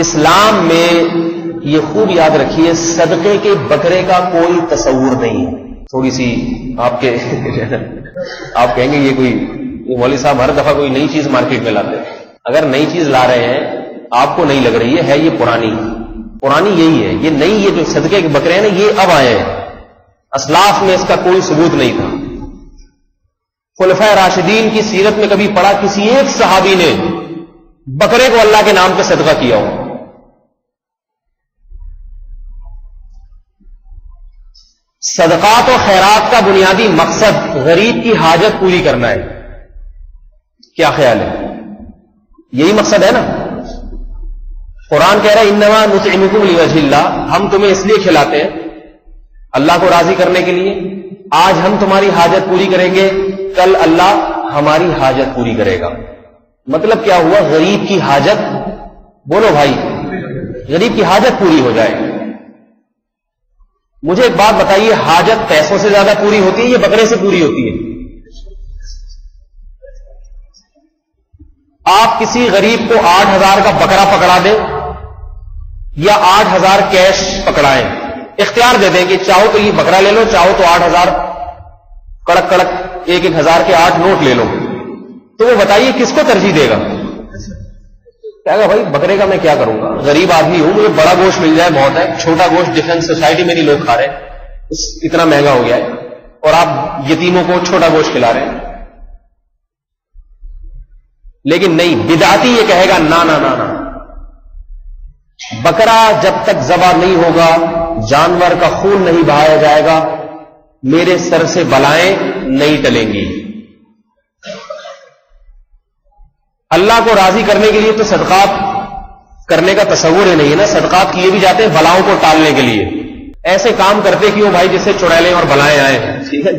اسلام میں یہ خوب یاد رکھیے، صدقے کے بکرے کا کوئی تصور نہیں ہے۔ تھوڑی سی آپ کہیں گے یہ کوئی مولوی صاحب ہر دفعہ کوئی نئی چیز مارکیٹ میں لاتے ہیں۔ اگر نئی چیز لا رہے ہیں آپ کو نہیں لگ رہی ہے یہ پرانی یہی ہے۔ یہ نئی، یہ جو صدقے کے بکرے ہیں نا، یہ اب آئے ہیں، اسلاف میں اس کا کوئی ثبوت نہیں تھا۔ خلفائے راشدین کی سیرت میں کبھی پڑھا کسی ایک صحابی نے بکرے کو اللہ کے نام پہ صدقہ کیا ہو؟ صدقات و خیرات کا بنیادی مقصد غریب کی حاجت پوری کرنا ہے۔ کیا خیال ہے؟ یہی مقصد ہے نا؟ قرآن کہہ رہا ہے انما نطعمکم لوجہ اللہ، ہم تمہیں اس لیے کھلاتے ہیں اللہ کو راضی کرنے کے لیے۔ آج ہم تمہاری حاجت پوری کریں گے، کل اللہ ہماری حاجت پوری کرے گا۔ مطلب کیا ہوا؟ غریب کی حاجت، بولو بھائی، غریب کی حاجت پوری ہو جائے۔ مجھے ایک بات بتائیے، حاجت پیسوں سے زیادہ پوری ہوتی ہے یا بکرے سے پوری ہوتی ہے؟ آپ کسی غریب کو 8,000 کا بکرا پکڑا دیں یا 8,000 کیش پکڑائیں، اختیار دے دیں کہ چاہو تو یہ بکرا لے لو، چاہو تو 8,000 کڑک 1,000 کے 8 نوٹ لے لو، تو وہ بتائیے کس کو ترجیح دے گا؟ کہے گا بھائی بکرے کا میں کیا کروں گا، غریب آدمی ہوں، مجھے بڑا گوشت مل جائے بہت ہے، چھوٹا گوشت ڈیفنس سوسائٹی میں نہیں لوگ کھا رہے، اتنا مہنگا ہو گیا ہے، اور آپ یتیموں کو چھوٹا گوشت کھلا رہے ہیں۔ لیکن نہیں، بدعتی یہ کہے گا نا نا نا نا، بکرا جب تک ذبح نہیں ہوگا، جانور کا خون نہیں بہایا جائے گا، میرے سر سے بلائیں نہیں ٹلیں گی۔ اللہ کو راضی کرنے کے لیے تو صدقات کرنے کا تصور ہی نہیں ہے نا، صدقات کیے بھی جاتے ہیں بلاؤں کو ٹالنے کے لیے۔ ایسے کام کرتے کیوں بھائی جس سے چڑیلیں اور بلائیں آئیں، ٹھیک ہے،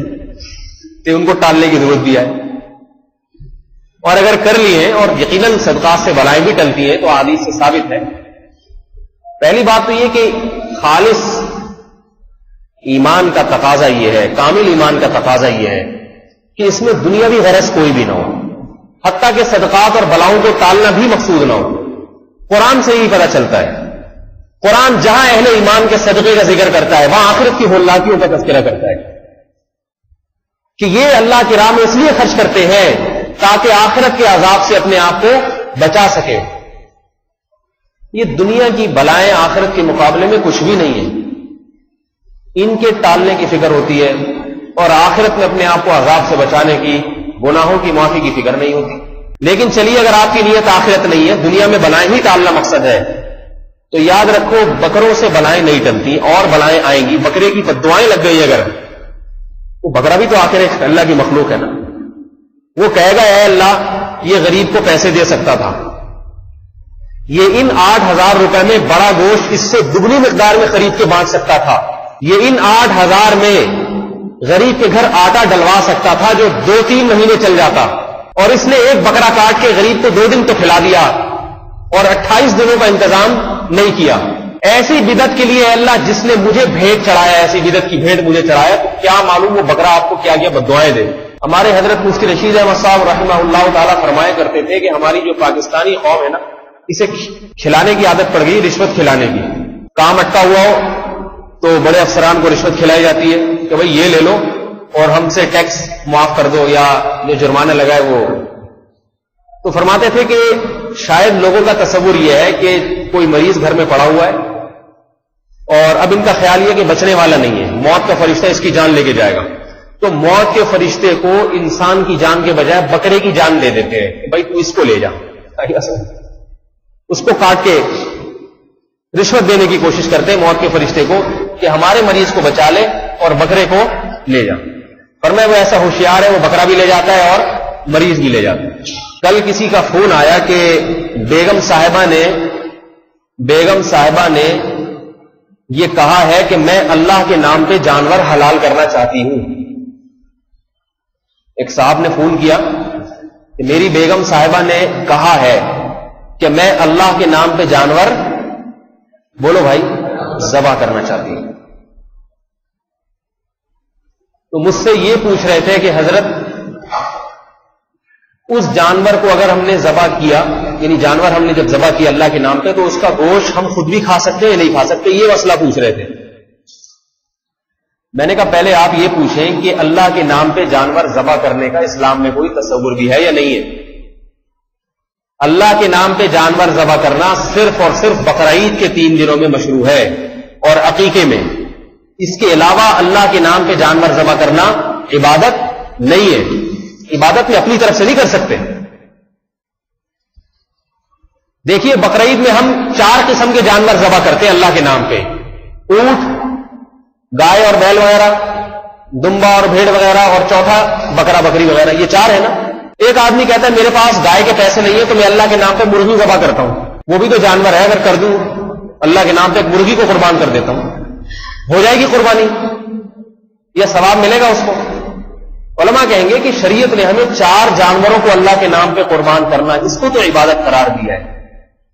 تو ان کو ٹالنے کی ضرورت بھی ہے، اور اگر کر لیے اور یقیناً صدقات سے بلائیں بھی ٹلتی ہیں تو حدیث سے ثابت ہے۔ پہلی بات تو یہ کہ خالص ایمان کا تقاضا یہ ہے، کامل ایمان کا تقاضا یہ ہے کہ اس میں دنیاوی غرض کوئی بھی نہ ہو، حتیٰ کہ صدقات اور بلاؤں کو ٹالنا بھی مقصود نہ ہو۔ قرآن سے ہی پتہ چلتا ہے، قرآن جہاں اہل ایمان کے صدقے کا ذکر کرتا ہے وہاں آخرت کی ہولناکیوں کا تذکرہ کرتا ہے کہ یہ اللہ کی راہ میں اس لیے خرچ کرتے ہیں تاکہ آخرت کے عذاب سے اپنے آپ کو بچا سکے۔ یہ دنیا کی بلائیں آخرت کے مقابلے میں کچھ بھی نہیں ہے، ان کے ٹالنے کی فکر ہوتی ہے، اور آخرت میں اپنے آپ کو عذاب سے بچانے کی، گناہوں کی معافی کی فکر نہیں ہوتی۔ لیکن چلیے اگر آپ کی نیت آخرت نہیں ہے، دنیا میں بلائیں ہی ٹالنا مقصد ہے، تو یاد رکھو بکروں سے بلائیں نہیں ٹلتی، اور بلائیں آئیں گی۔ بکرے کی بددعائیں لگ گئی اگر، وہ بکرا بھی تو آخر اللہ کی مخلوق ہے نا، وہ کہے گا اے اللہ یہ غریب کو پیسے دے سکتا تھا، یہ ان 8,000 روپے میں بڑا گوشت اس سے دگنی مقدار میں خرید کے بانٹ سکتا تھا، یہ ان 8,000 میں غریب کے گھر آٹا ڈلوا سکتا تھا جو 2-3 مہینے چل جاتا، اور اس نے ایک بکرا کاٹ کے غریب کو 2 دن تو کھلا دیا اور 28 دنوں کا انتظام نہیں کیا۔ ایسی بدعت کے لیے اے اللہ جس نے مجھے بھیٹ چڑھایا، ایسی بدعت کی بھیٹ مجھے چڑھایا، تو کیا معلوم وہ بکرا آپ کو کیا بددعائیں دے۔ ہمارے حضرت مفتی رشید احمد صاحب رحمہ اللہ تعالیٰ فرمایا کرتے تھے کہ ہماری جو پاکستانی قوم ہے نا، اسے کھلانے کی عادت پڑ گئی، رشوت کھلانے کی۔ کام اٹکا ہوا ہو تو بڑے افسران کو رشوت کھلائی جاتی ہے کہ بھئی یہ لے لو اور ہم سے ٹیکس معاف کر دو یا جو جرمانہ لگا ہے وہ۔ تو فرماتے تھے کہ شاید لوگوں کا تصور یہ ہے کہ کوئی مریض گھر میں پڑا ہوا ہے اور اب ان کا خیال یہ کہ بچنے والا نہیں ہے، موت کا فرشتہ اس کی جان لے کے جائے گا، تو موت کے فرشتے کو انسان کی جان کے بجائے بکرے کی جان دے دیتے ہیں کہ بھائی تو اس کو لے جا، اس کو کاٹ کے رشوت دینے کی کوشش کرتے ہیں موت کے فرشتے کو کہ ہمارے مریض کو بچا لے اور بکرے کو لے جا۔ فرمایا وہ ایسا ہوشیار ہے، وہ بکرا بھی لے جاتا ہے اور مریض بھی لے جاتا ہے۔ کل کسی کا فون آیا کہ بیگم صاحبہ نے یہ کہا ہے کہ میں اللہ کے نام پہ جانور حلال کرنا چاہتی ہوں۔ ایک صاحب نے فون کیا کہ میری بیگم صاحبہ نے کہا ہے کہ میں اللہ کے نام پہ جانور، بولو بھائی، ذبح کرنا چاہتی ہوں۔ تو مجھ سے یہ پوچھ رہے تھے کہ حضرت اس جانور کو اگر ہم نے ذبح کیا یعنی جانور ہم نے جب ذبح کیا اللہ کے نام پہ تو اس کا گوشت ہم خود بھی کھا سکتے ہیں یا نہیں کھا سکتے، یہ مسئلہ پوچھ رہے تھے. میں نے کہا پہلے آپ یہ پوچھیں کہ اللہ کے نام پہ جانور ذبح کرنے کا اسلام میں کوئی تصور بھی ہے یا نہیں ہے. اللہ کے نام پہ جانور ذبح کرنا صرف اور صرف بقرعید کے 3 دنوں میں مشروع ہے اور عقیقے میں. اس کے علاوہ اللہ کے نام پہ جانور ذبح کرنا عبادت نہیں ہے. عبادت میں اپنی طرف سے نہیں کر سکتے. دیکھیے بقرعید میں ہم 4 قسم کے جانور ذبح کرتے ہیں اللہ کے نام پہ. اونٹ، گائے اور بیل وغیرہ، دمبا اور بھیڑ وغیرہ، اور چوتھا بکرا بکری وغیرہ. یہ 4 ہے نا. ایک آدمی کہتا ہے میرے پاس گائے کے پیسے نہیں ہے تو میں اللہ کے نام پہ مرغی ذبح کرتا ہوں. وہ بھی تو جانور ہے، اگر کر دوں اللہ کے نام پہ ایک مرغی کو قربان کر دیتا ہوں، ہو جائے گی قربانی، یہ ثواب ملے گا اس کو. علماء کہیں گے کہ شریعت نے ہمیں 4 جانوروں کو اللہ کے نام پہ قربان کرنا، اس کو تو عبادت قرار دیا ہے.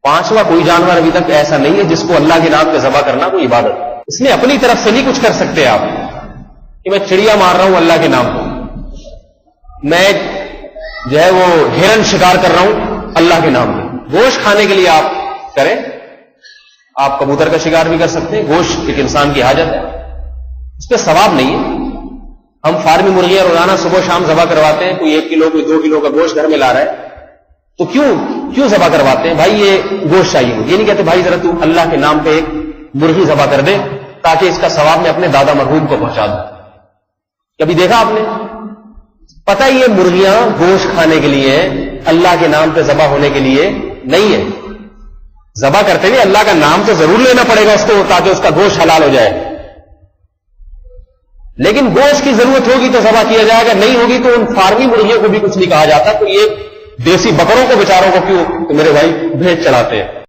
5واں کوئی جانور ابھی تک ایسا نہیں ہے جس کو اللہ کے نام پہ ذبح کرنا کوئی عبادت. اس میں اپنی طرف سے نہیں کچھ کر سکتے آپ کہ میں چڑیا مار رہا ہوں اللہ کے نام پہ، میں جو ہے وہ ہرن شکار کر رہا ہوں اللہ کے نام پہ. گوشت کھانے کے لیے آپ کریں، آپ کبوتر کا شکار بھی کر سکتے ہیں. گوشت ایک انسان کی حاجت ہے، اس پہ ثواب نہیں ہے. ہم فارمی مرغیاں روزانہ صبح شام ذبح کرواتے ہیں، کوئی 1 کلو کوئی 2 کلو کا گوشت گھر میں لا رہا ہے تو کیوں ذبح کرواتے ہیں؟ بھائی یہ گوشت چاہیے. یہ نہیں کہتے بھائی ذرا تو اللہ کے نام پہ ایک مرغی ذبح کر دے تاکہ اس کا ثواب میں اپنے دادا مرحوم کو پہنچا دوں. کبھی دیکھا آپ نے؟ پتہ یہ مرغیاں گوشت کھانے کے لیے اللہ کے نام پہ ذبح ہونے کے لیے نہیں ہے. ذبح کرتے ہوئے اللہ کا نام تو ضرور لینا پڑے گا اس کو تاکہ اس کا گوشت حلال ہو جائے، لیکن گوشت کی ضرورت ہوگی تو ذبح کیا جائے گا، نہیں ہوگی تو ان فارمی مرغیوں کو بھی کچھ نہیں کہا جاتا. تو یہ دیسی بکروں کو بیچاروں کو کیوں کہ میرے بھائی بھیڑ چڑھاتے ہیں.